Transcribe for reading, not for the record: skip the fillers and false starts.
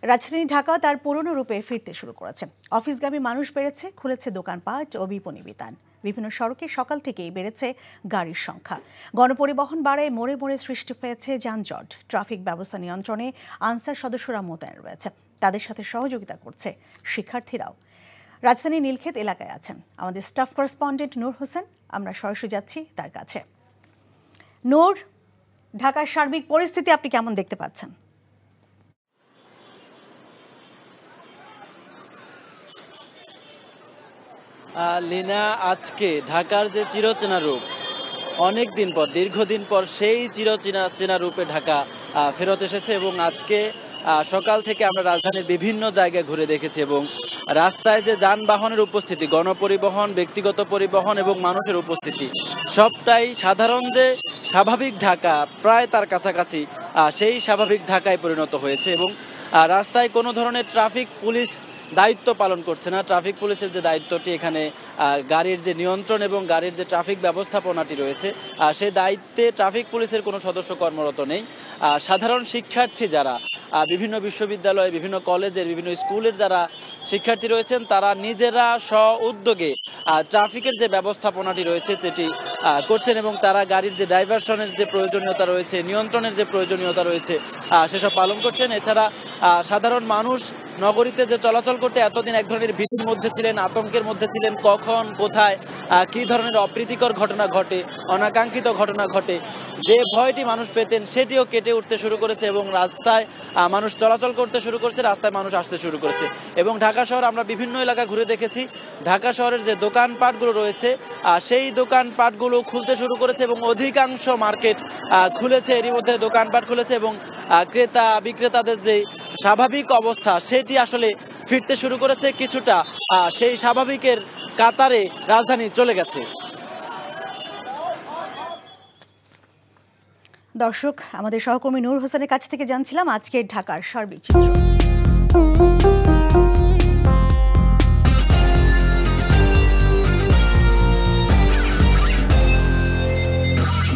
রাজধানী ঢাকা তার পুরনো রূপে ফিরতে শুরু করেছে। অফিসগামী মানুষ বেড়েছে, খুলেছে দোকানপাট ও বিপণী বিতান। বিভিন্ন সড়কে সকাল থেকেই বেড়েছে গাড়ির সংখ্যা। গণপরিবহন বাড়ায় মোড়ে মোড়ে সৃষ্টি হয়েছে যানজট। ট্রাফিক ব্যবস্থা নিয়ন্ত্রণে আনসার সদস্যরা মোতায়েন রয়েছে। তাদের সাথে সহযোগিতা করছে শিক্ষার্থীরাও। রাজধানী নীলক্ষেত এলাকায় আছেন আমাদের স্টাফ করেসপন্ডেন্ট নূর হোসেন। আমরা সরাসরি যাচ্ছি তার কাছে। নূর, ঢাকার সার্বিক পরিস্থিতি আপনি কেমন দেখতে পাচ্ছেন? লীনা, আজকে ঢাকার যে চিরচেনা রূপ, অনেক দিন পর, দীর্ঘদিন পর সেই চিরচেনা রূপে ঢাকা ফেরত এসেছে। এবং আজকে সকাল থেকে আমরা রাজধানীর বিভিন্ন জায়গায় ঘুরে দেখেছি এবং রাস্তায় যে যানবাহনের উপস্থিতি, গণপরিবহন, ব্যক্তিগত পরিবহন এবং মানুষের উপস্থিতি, সবটাই সাধারণ যে স্বাভাবিক ঢাকা, প্রায় তার কাছাকাছি সেই স্বাভাবিক ঢাকায় পরিণত হয়েছে। এবং রাস্তায় কোনো ধরনের ট্রাফিক পুলিশ দায়িত্ব পালন করছে না। ট্রাফিক পুলিশের যে দায়িত্বটি এখানে গাড়ির যে নিয়ন্ত্রণ এবং গাড়ির যে ট্রাফিক ব্যবস্থাপনাটি রয়েছে, সেই দায়িত্বে ট্রাফিক পুলিশের কোনো সদস্য কর্মরত নেই। সাধারণ শিক্ষার্থী যারা বিভিন্ন বিশ্ববিদ্যালয়, বিভিন্ন কলেজের, বিভিন্ন স্কুলের যারা শিক্ষার্থী রয়েছেন, তারা নিজেরা স্ব-উদ্যোগে ট্রাফিকের যে ব্যবস্থাপনাটি রয়েছে সেটি করছেন এবং তারা গাড়ির যে ডাইভারশনের যে প্রয়োজনীয়তা রয়েছে, নিয়ন্ত্রণের যে প্রয়োজনীয়তা রয়েছে, সেসব পালন করছেন। এছাড়া সাধারণ মানুষ নগরীতে যে চলাচল করতে এতদিন এক ধরনের ভীতির মধ্যে ছিলেন, আতঙ্কের মধ্যে ছিলেন, কখন কোথায় কি ধরনের অপ্রীতিকর ঘটনা ঘটে, অনাকাঙ্ক্ষিত ঘটনা ঘটে, যে ভয়টি মানুষ পেতেন সেটিও কেটে উঠতে শুরু করেছে এবং রাস্তায় মানুষ চলাচল করতে শুরু করেছে, রাস্তায় মানুষ আসতে শুরু করেছে। এবং ঢাকা শহর আমরা বিভিন্ন এলাকা ঘুরে দেখেছি, ঢাকা শহরের যে দোকানপাটগুলো রয়েছে সেই দোকানপাটগুলো খুলতে শুরু করেছে এবং অধিকাংশ মার্কেট খুলেছে, এরই মধ্যে দোকানপাট খুলেছে এবং ক্রেতা বিক্রেতাদের যে স্বাভাবিক অবস্থা সেটি আসলে ফিরতে শুরু করেছে। কিছুটা সেই স্বাভাবিকের কাতারে রাজধানী চলে গেছে। দর্শক, আমাদের সহকর্মী নূর হোসেনের কাছ থেকে জানছিলাম আজকের ঢাকার সার্বিক চিত্র।